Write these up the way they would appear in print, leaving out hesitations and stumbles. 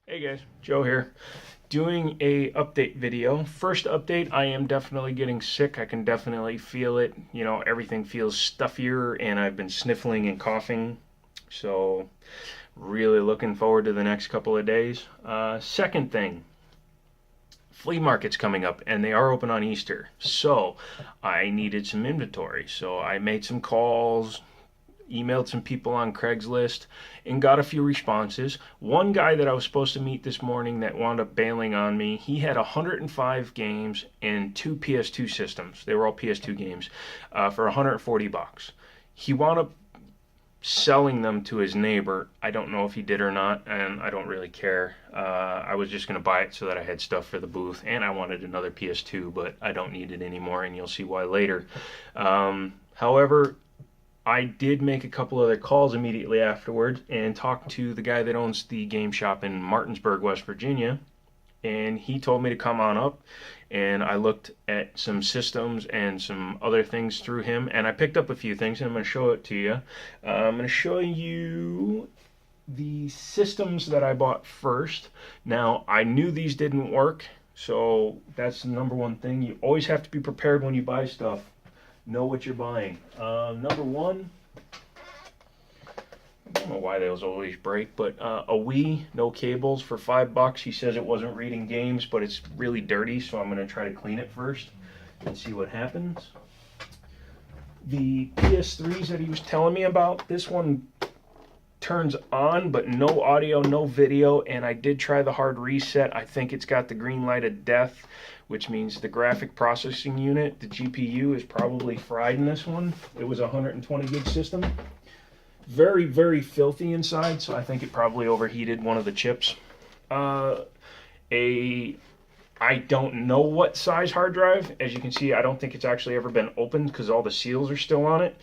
Hey guys, Joe here, doing a update video. First update, I am definitely getting sick. I can definitely feel it. You know, everything feels stuffier and I've been sniffling and coughing. So, really looking forward to the next couple of days. Second thing, flea market's coming up and they are open on Easter. So, I needed some inventory. So, I made some calls, emailed some people on Craigslist, and got a few responses. One guy that I was supposed to meet this morning that wound up bailing on me, he had 105 games and two PS2 systems. They were all PS2 games for 140 bucks. He wound up selling them to his neighbor. I don't know if he did or not, and I don't really care. I was just going to buy it so that I had stuff for the booth, and I wanted another PS2, but I don't need it anymore, and you'll see why later. However, I did make a couple other calls immediately afterwards and talked to the guy that owns the game shop in Martinsburg, West Virginia, and he told me to come on up. And I looked at some systems and some other things through him, and I picked up a few things, and I'm going to show it to you. I'm going to show you the systems that I bought first. Now, I knew these didn't work, so that's the number one thing. You always have to be prepared when you buy stuff. Know what you're buying. Number one, I don't know why those always break, but a Wii, no cables for $5. He says it wasn't reading games, but it's really dirty, so I'm going to try to clean it first and see what happens. The PS3s that he was telling me about, this one turns on, but no audio, no video, and I did try the hard reset. I think it's got the green light of death, which means the graphic processing unit, the GPU, is probably fried in this one. It was a 120 gig system. Very, very filthy inside, so I think it probably overheated one of the chips. I don't know what size hard drive. As you can see, I don't think it's actually ever been opened because all the seals are still on it.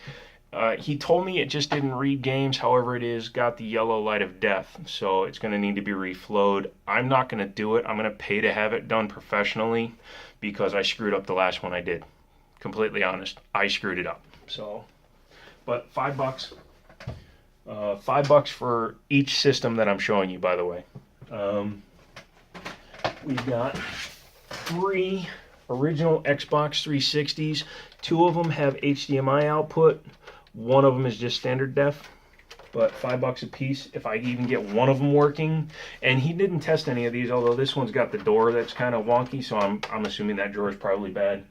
He told me it just didn't read games. However, it is got the yellow light of death, so it's going to need to be reflowed. I'm not going to do it. I'm going to pay to have it done professionally because I screwed up the last one I did. Completely honest, I screwed it up. So, but $5. $5 for each system that I'm showing you, by the way. We've got 3 original Xbox 360s. 2 of them have HDMI output. One of them is just standard def, but $5 a piece if I even get one of them working. And he didn't test any of these, although this one's got the door that's kind of wonky, so I'm assuming that drawer is probably bad.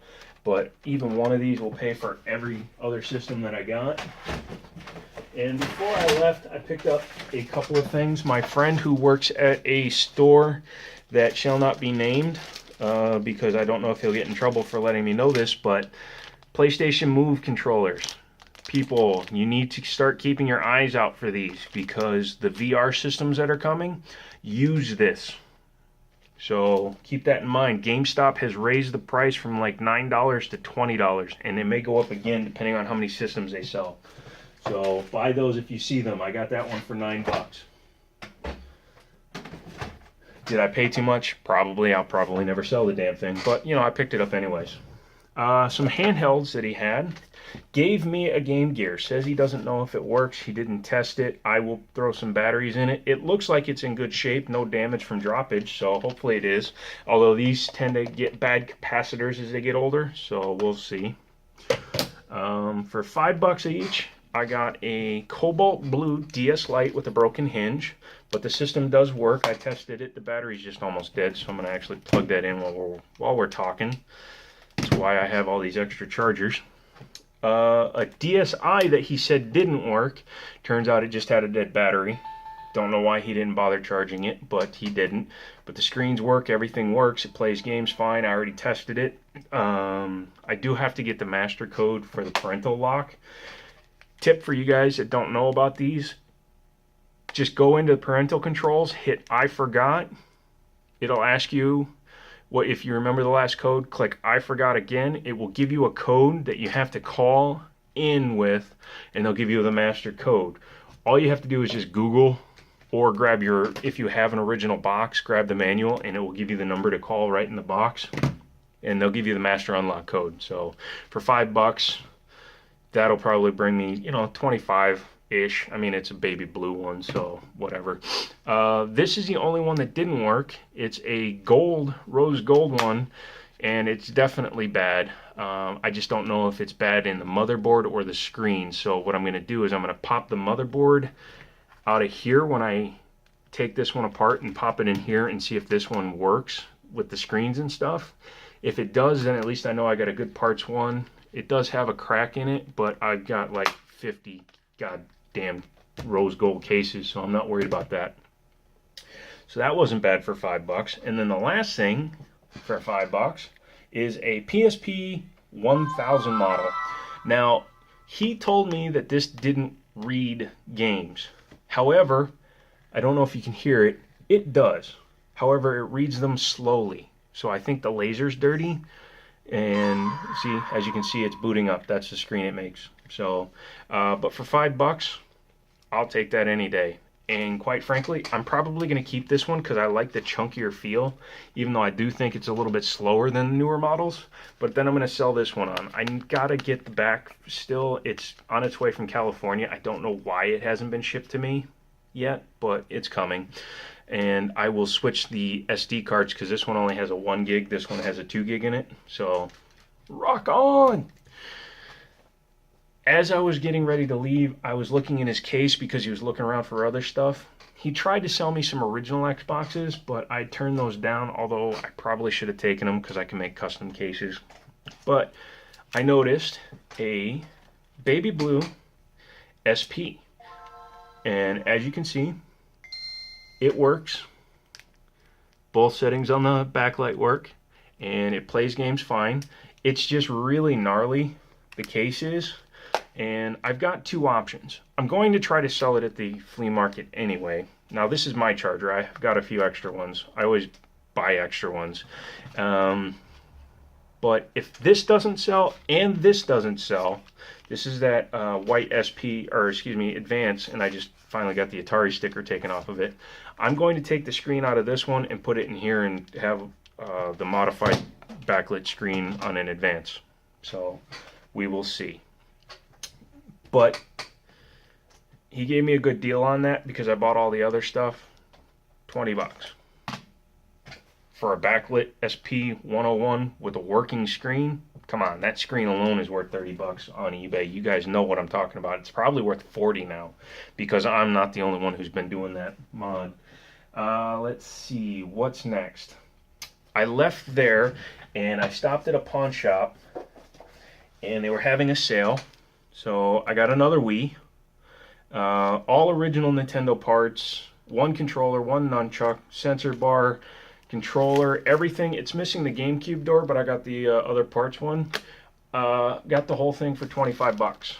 But even one of these will pay for every other system that I got. And before I left, I picked up a couple of things. My friend who works at a store that shall not be named, because I don't know if he'll get in trouble for letting me know this, but PlayStation Move controllers. People, you need to start keeping your eyes out for these because the VR systems that are coming use this. So keep that in mind. GameStop has raised the price from like $9 to $20, and it may go up again depending on how many systems they sell. So buy those if you see them. I got that one for $9. Did I pay too much? Probably. I'll probably never sell the damn thing, but you know, I picked it up anyways. Some handhelds that he had. Gave me a Game Gear. Says he doesn't know if it works. He didn't test it. I will throw some batteries in it. It looks like it's in good shape. No damage from droppage, so hopefully it is. Although these tend to get bad capacitors as they get older, so we'll see. For $5 each, I got a Cobalt Blue DS Lite with a broken hinge, but the system does work. I tested it. The battery's just almost dead, so I'm going to actually plug that in while we're talking. That's why I have all these extra chargers. A DSi that he said didn't work. Turns out it just had a dead battery. Don't know why he didn't bother charging it, but he didn't. But the screens work, everything works. It plays games fine. I already tested it. I do have to get the master code for the parental lock. Tip for you guys that don't know about these, just go into parental controls, hit I forgot. It'll ask you what if you remember the last code, click I forgot again. It will give you a code that you have to call in with, and they'll give you the master code. All you have to do is just Google or grab your, if you have an original box, grab the manual and it will give you the number to call right in the box, and they'll give you the master unlock code. So for $5, that'll probably bring me, you know, 25 ish. I mean, it's a baby blue one, so whatever. This is the only one that didn't work. It's a gold, rose gold one, and it's definitely bad. I just don't know if it's bad in the motherboard or the screen. So what I'm going to do is I'm going to pop the motherboard out of here when I take this one apart and pop it in here and see if this one works with the screens and stuff. If it does, then at least I know I got a good parts one. It does have a crack in it, but I've got like 50 goddamn rose gold cases, so I'm not worried about that. So that wasn't bad for $5. And then the last thing for $5 is a PSP 1000 model. Now, he told me that this didn't read games. However, I don't know if you can hear it. It does. However, it reads them slowly. So I think the laser's dirty. And see, as you can see, it's booting up. That's the screen it makes. So, but for $5, I'll take that any day. And quite frankly, I'm probably going to keep this one because I like the chunkier feel, even though I do think it's a little bit slower than the newer models. But then I'm going to sell this one on. I got to get the back still. It's on its way from California. I don't know why it hasn't been shipped to me yet, but it's coming. And I will switch the SD cards because this one only has a 1 gig. This one has a 2 gig in it. So, rock on! As I was getting ready to leave, I was looking in his case because he was looking around for other stuff. He tried to sell me some original Xboxes, but I turned those down, although I probably should have taken them because I can make custom cases. But I noticed a baby blue SP. And as you can see, it works. Both settings on the backlight work, and it plays games fine. It's just really gnarly, the case is. And I've got two options. I'm going to try to sell it at the flea market anyway. Now this is my charger. I've got a few extra ones. I always buy extra ones. But if this doesn't sell and this doesn't sell, this is that white SP, or excuse me, Advance, and I just finally got the Atari sticker taken off of it. I'm going to take the screen out of this one and put it in here and have the modified backlit screen on an Advance. So we will see. But he gave me a good deal on that because I bought all the other stuff. $20 for a backlit SP101 with a working screen. Come on, that screen alone is worth $30 on eBay. You guys know what I'm talking about. It's probably worth 40 now because I'm not the only one who's been doing that mod. Let's see, what's next? I left there and I stopped at a pawn shop and they were having a sale. So I got another Wii, all original Nintendo parts, one controller, one nunchuck, sensor bar, controller, everything. It's missing the GameCube door, but I got the other parts one. Got the whole thing for $25,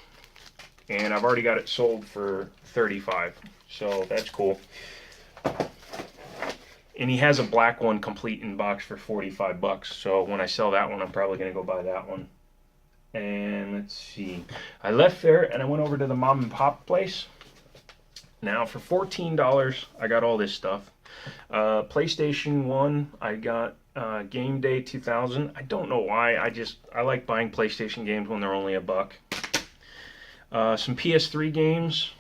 and I've already got it sold for $35, so that's cool. And he has a black one complete in box for $45, so when I sell that one, I'm probably going to go buy that one. And let's see, I left there and I went over to the mom and pop place. Now for $14, I got all this stuff. PlayStation 1, I got Game Day 2000. I don't know why, I like buying PlayStation games when they're only $1. Some PS3 games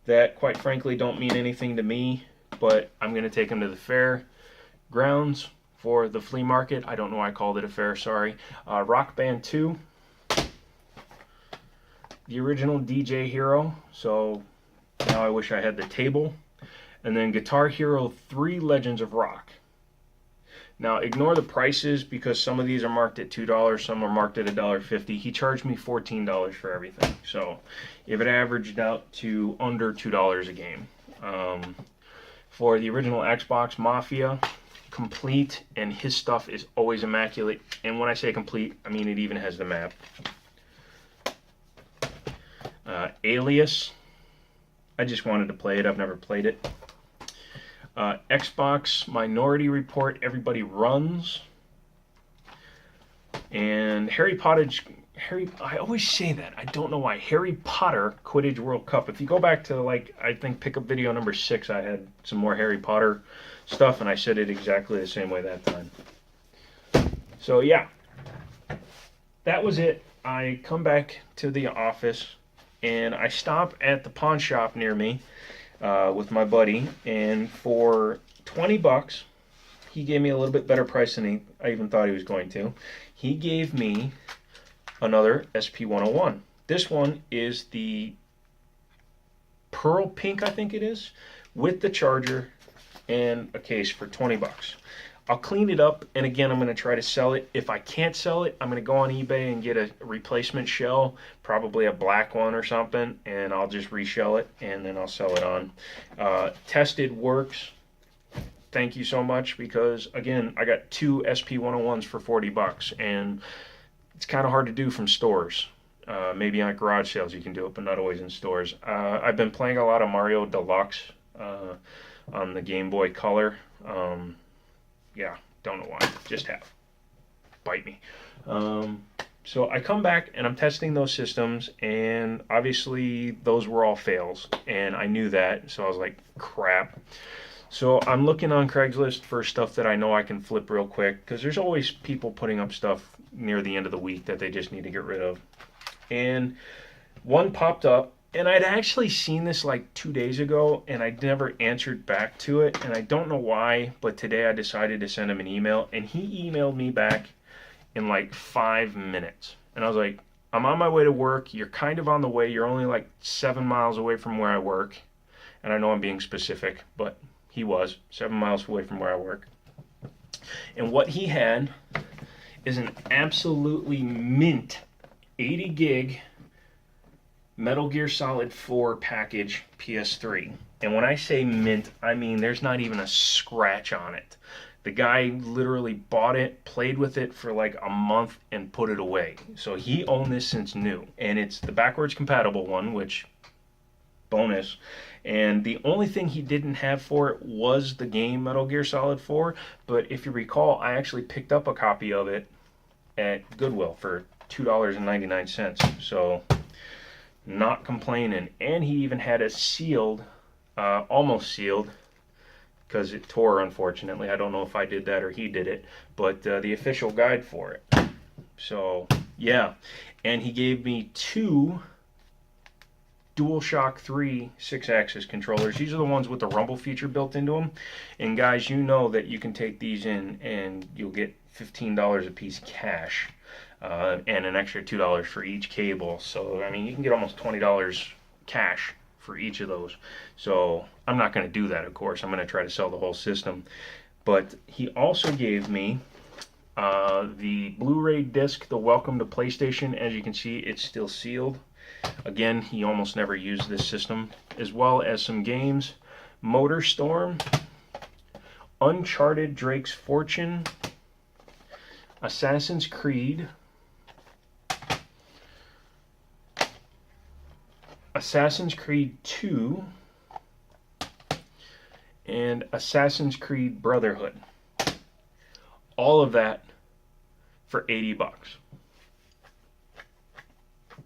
that quite frankly don't mean anything to me, but I'm going to take them to the fair grounds for the flea market. I don't know why I called it a fair, sorry. Rock Band 2. The original DJ Hero, so now I wish I had the table. And then Guitar Hero 3 Legends of Rock. Now ignore the prices because some of these are marked at $2, some are marked at $1.50. He charged me $14 for everything, so if it averaged out to under $2 a game. For the original Xbox, Mafia, complete, and his stuff is always immaculate. And when I say complete, I mean it even has the map. Alias, I just wanted to play it. I've never played it. Xbox Minority Report, Everybody Runs. And I always say that. I don't know why. Harry Potter Quidditch World Cup. If you go back to, like, I think pickup video number 6, I had some more Harry Potter stuff, and I said it exactly the same way that time. So, yeah. That was it. I come back to the office and I stop at the pawn shop near me with my buddy, and for 20 bucks, he gave me a little bit better price than I even thought he was going to. He gave me another SP101. This one is the pearl pink, I think it is, with the charger and a case for 20 bucks. I'll clean it up, and again, I'm going to try to sell it. If I can't sell it, I'm going to go on eBay and get a replacement shell, probably a black one or something, and I'll just reshell it, and then I'll sell it on. Tested, works. Thank you so much, because again, I got two SP101s for 40 bucks, and it's kind of hard to do from stores. Maybe on garage sales you can do it, but not always in stores. I've been playing a lot of Mario Deluxe on the Game Boy Color. Yeah, don't know why. Just have. Bite me. So I come back and I'm testing those systems, and obviously those were all fails, and I knew that, so I was like, crap. So I'm looking on Craigslist for stuff that I know I can flip real quick, because there's always people putting up stuff near the end of the week that they just need to get rid of. And one popped up, and I'd actually seen this like 2 days ago, and I never answered back to it, and I don't know why, but today I decided to send him an email, and he emailed me back in like 5 minutes. And I was like, I'm on my way to work. You're kind of on the way. You're only like 7 miles away from where I work. And I know I'm being specific, but he was 7 miles away from where I work. And what he had is an absolutely mint 80 gig Metal Gear Solid 4 package PS3. And when I say mint, I mean there's not even a scratch on it. The guy literally bought it, played with it for like a month, and put it away. So he owned this since new. And it's the backwards compatible one, which, bonus. And the only thing he didn't have for it was the game Metal Gear Solid 4. But if you recall, I actually picked up a copy of it at Goodwill for $2.99. So not complaining. And he even had it sealed, almost sealed, because it tore, unfortunately. I don't know if I did that or he did it, but the official guide for it. So yeah, and he gave me two DualShock 3 6-axis controllers. These are the ones with the rumble feature built into them. And guys, you know that you can take these in and you'll get $15 a piece cash, and an extra $2 for each cable. So I mean, you can get almost $20 cash for each of those. So I'm not going to do that, of course. I'm going to try to sell the whole system. But he also gave me the Blu-ray disc, the Welcome to PlayStation. As you can see, it's still sealed. Again, he almost never used this system, as well as some games: Motor Storm, Uncharted Drake's Fortune, Assassin's Creed, Assassin's Creed 2, and Assassin's Creed Brotherhood. All of that for 80 bucks.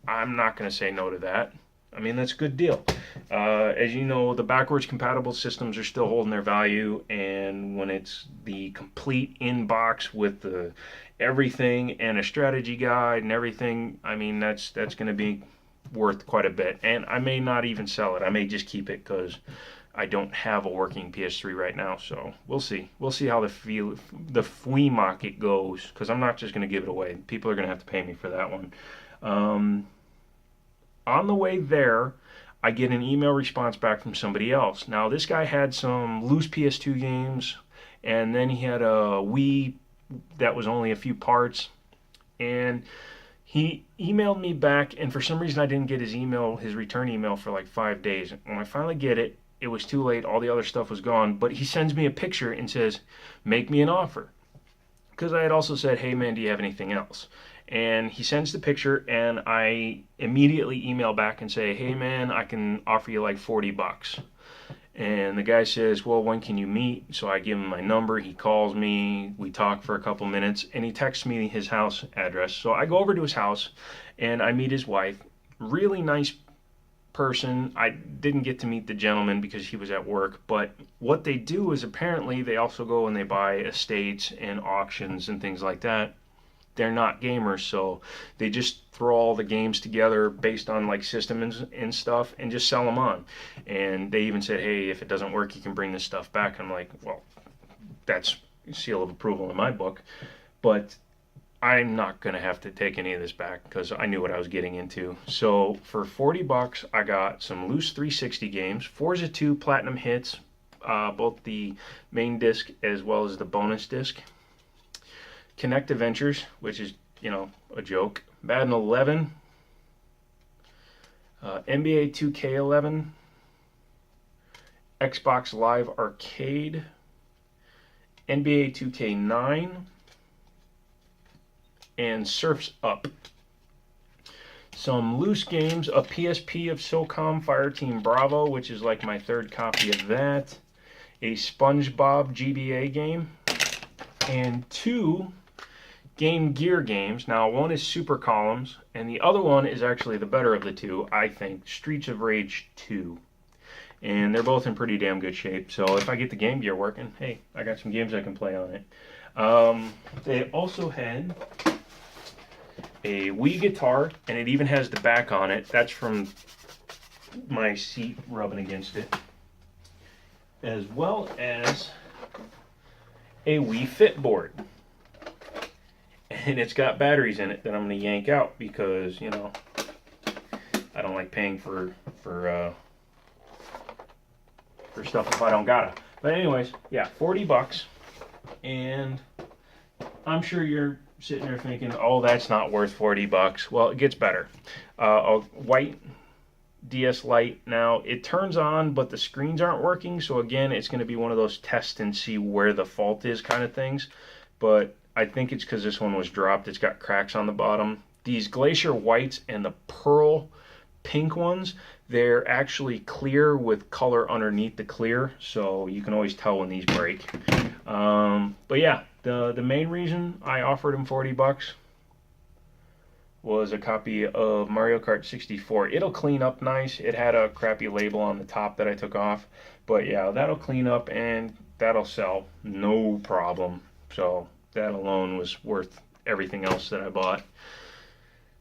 I'm not going to say no to that. I mean, that's a good deal. As you know, the backwards compatible systems are still holding their value, and when it's the complete in-box with the everything and a strategy guide and everything, I mean, that's going to be worth quite a bit. And I may not even sell it. I may just keep it because I don't have a working PS3 right now. So we'll see. We'll see how the flea market goes, because I'm not just going to give it away. People are going to have to pay me for that one. On the way there, I get an email response back from somebody else. Now, this guy had some loose PS2 games, and then he had a Wii that was only a few parts, and he emailed me back, and for some reason I didn't get his email, his return email, for like 5 days. When I finally get it, it was too late. All the other stuff was gone, but he sends me a picture and says, make me an offer. Because I had also said, hey man, do you have anything else? And he sends the picture, and I immediately email back and say, hey man, I can offer you like 40 bucks. And the guy says, well, when can you meet? So I give him my number. He calls me. We talk for a couple minutes, and he texts me his house address. So I go over to his house, and I meet his wife. Really nice person. I didn't get to meet the gentleman because he was at work, but what they do is apparently they also go and they buy estates and auctions and things like that. they're not gamers, so they just throw all the games together based on like system and stuff and just sell them on. And they even said, hey, if it doesn't work, you can bring this stuff back. I'm like, well, that's seal of approval in my book, but I'm not going to have to take any of this back because I knew what I was getting into. So for 40 bucks, I got some loose 360 games, Forza 2 Platinum Hits, both the main disc as well as the bonus disc, Kinect Adventures, which is, you know, a joke, Madden 11, NBA 2K11, Xbox Live Arcade, NBA 2K9, and Surf's Up. Some loose games, a PSP of SOCOM Fireteam Bravo, which is like my third copy of that, a SpongeBob GBA game, and 2 Game Gear games. Now, one is Super Columns, and the other one is actually the better of the two, I think, Streets of Rage 2. And they're both in pretty damn good shape, so if I get the Game Gear working, hey, I got some games I can play on it. They also had a Wii guitar, and it even has the back on it. That's from my seat rubbing against it. As well as a Wii Fit board. And it's got batteries in it that I'm going to yank out because, you know, I don't like paying for stuff if I don't gotta. But anyways, yeah, 40 bucks. And I'm sure you're sitting there thinking, oh, that's not worth 40 bucks. Well, it gets better. A white DS Lite. Now, it turns on, but the screens aren't working. So again, it's going to be one of those test and see where the fault is kind of things. But I think it's because this one was dropped. It's got cracks on the bottom. These Glacier Whites and the Pearl Pink ones, they're actually clear with color underneath the clear. So you can always tell when these break. But yeah, the main reason I offered him 40 bucks was a copy of Mario Kart 64. It'll clean up nice. It had a crappy label on the top that I took off. But yeah, that'll clean up and that'll sell. No problem. So that alone was worth everything else that I bought.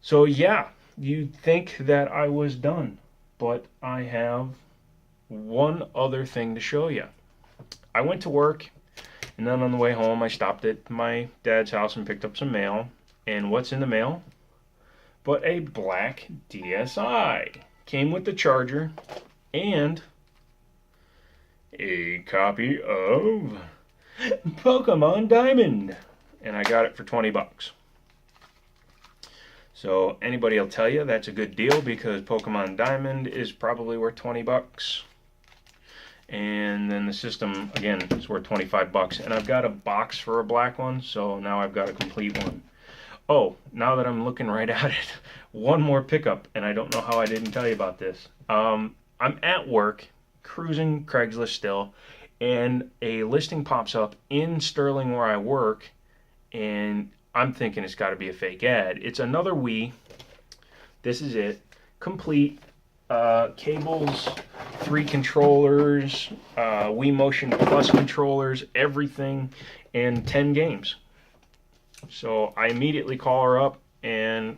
So yeah, you'd think that I was done. But I have one other thing to show you. I went to work, and then on the way home, I stopped at my dad's house and picked up some mail. And what's in the mail? But a black DSi. Came with the charger and a copy of Pokemon Diamond. And I got it for 20 bucks. So anybody will tell you that's a good deal because Pokemon Diamond is probably worth 20 bucks. And then the system, again, is worth 25 bucks. And I've got a box for a black one, so now I've got a complete one. Oh, now that I'm looking right at it, one more pickup, and I don't know how I didn't tell you about this. I'm at work, cruising Craigslist still, and a listing pops up in Sterling where I work, and I'm thinking it's got to be a fake ad. It's another Wii. This is it. Complete. Cables, 3 controllers, Wii Motion Plus controllers, everything, and 10 games. So I immediately call her up and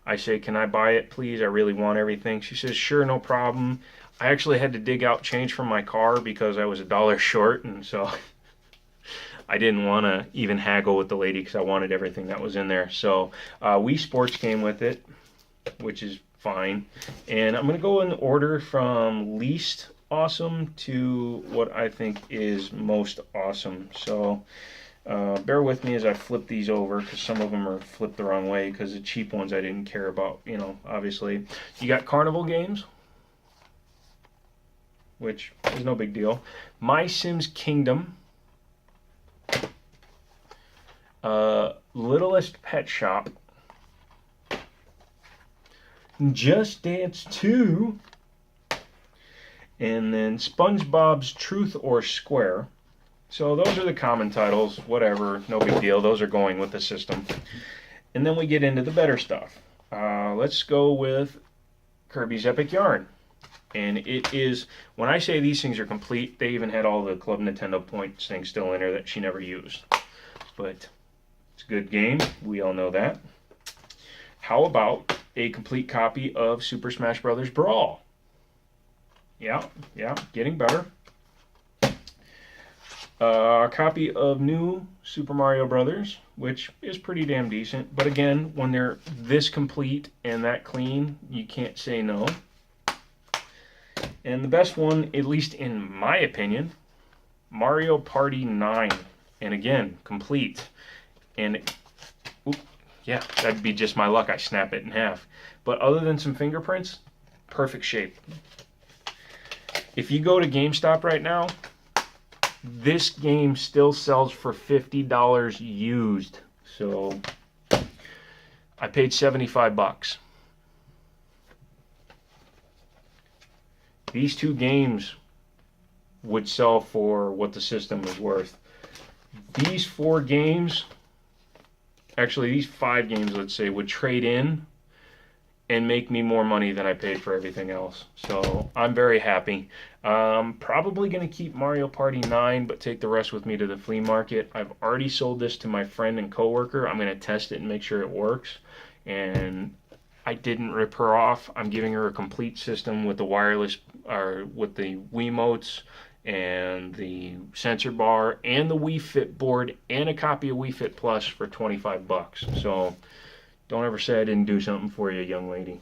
I say, can I buy it, please? I really want everything. She says, sure, no problem. I actually had to dig out change from my car because I was $1 short, and so I didn't want to even haggle with the lady because I wanted everything that was in there. So Wii Sports came with it, which is fine. And I'm going to go in order from least awesome to what I think is most awesome. So bear with me as I flip these over because some of them are flipped the wrong way because the cheap ones I didn't care about, you know, obviously. You got Carnival Games, which is no big deal. My Sims Kingdom. Littlest Pet Shop. Just Dance 2, and then SpongeBob's Truth or Square. So those are the common titles, whatever, no big deal. Those are going with the system. And then we get into the better stuff. Let's go with Kirby's Epic Yarn. And it is, when I say these things are complete, they even had all the Club Nintendo points things still in there that she never used. But It's a good game. We all know that. How about a complete copy of Super Smash Bros. Brawl? Yeah, getting better. A copy of New Super Mario Brothers, which is pretty damn decent. But again, when they're this complete and that clean, you can't say no. And the best one, at least in my opinion, Mario Party 9. And again, complete. And yeah, that'd be just my luck. I snap it in half. But other than some fingerprints, perfect shape. If you go to GameStop right now, this game still sells for $50 used. So I paid 75 bucks. These two games would sell for what the system is worth. These 4 games, actually these 5 games, let's say, would trade in and make me more money than I paid for everything else. So I'm very happy. Probably going to keep Mario Party 9, but take the rest with me to the flea market. I've already sold this to my friend and coworker. I'm going to test it and make sure it works. And I didn't rip her off. I'm giving her a complete system with the wireless, or with the Wiimotes and the sensor bar and the Wii Fit board and a copy of Wii Fit Plus for 25 bucks. So don't ever say I didn't do something for you, young lady.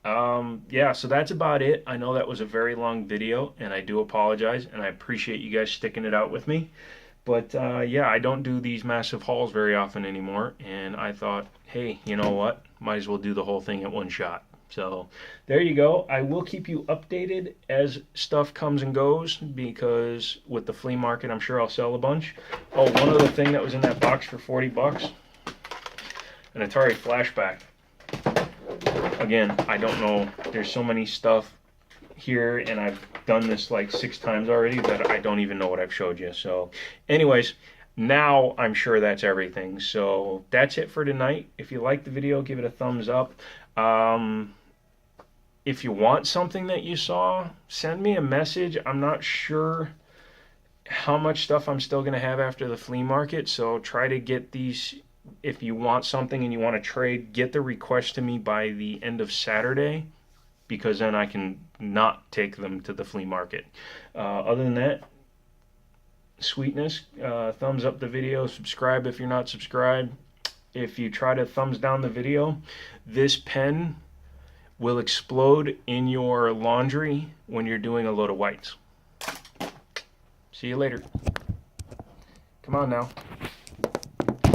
Yeah, so that's about it. I know that was a very long video, and I do apologize, and I appreciate you guys sticking it out with me. But yeah, I don't do these massive hauls very often anymore, and I thought, hey, you know what? Might as well do the whole thing at one shot. So there you go. I will keep you updated as stuff comes and goes, because with the flea market, I'm sure I'll sell a bunch. Oh, one other thing that was in that box for 40 bucks. An Atari Flashback. Again, I don't know. There's so many stuff here, and I've done this like 6 times already that I don't even know what I've showed you. So anyways, now I'm sure that's everything. So that's it for tonight. If you liked the video, give it a thumbs up. If you want something that you saw, send me a message. I'm not sure how much stuff I'm still going to have after the flea market, so try to get these. If you want something and you want to trade, get the request to me by the end of Saturday, because then I can not take them to the flea market. Other than that, sweetness, thumbs up the video, subscribe if you're not subscribed. If you try to thumbs down the video, this pen will explode in your laundry when you're doing a load of whites. See you later. Come on now.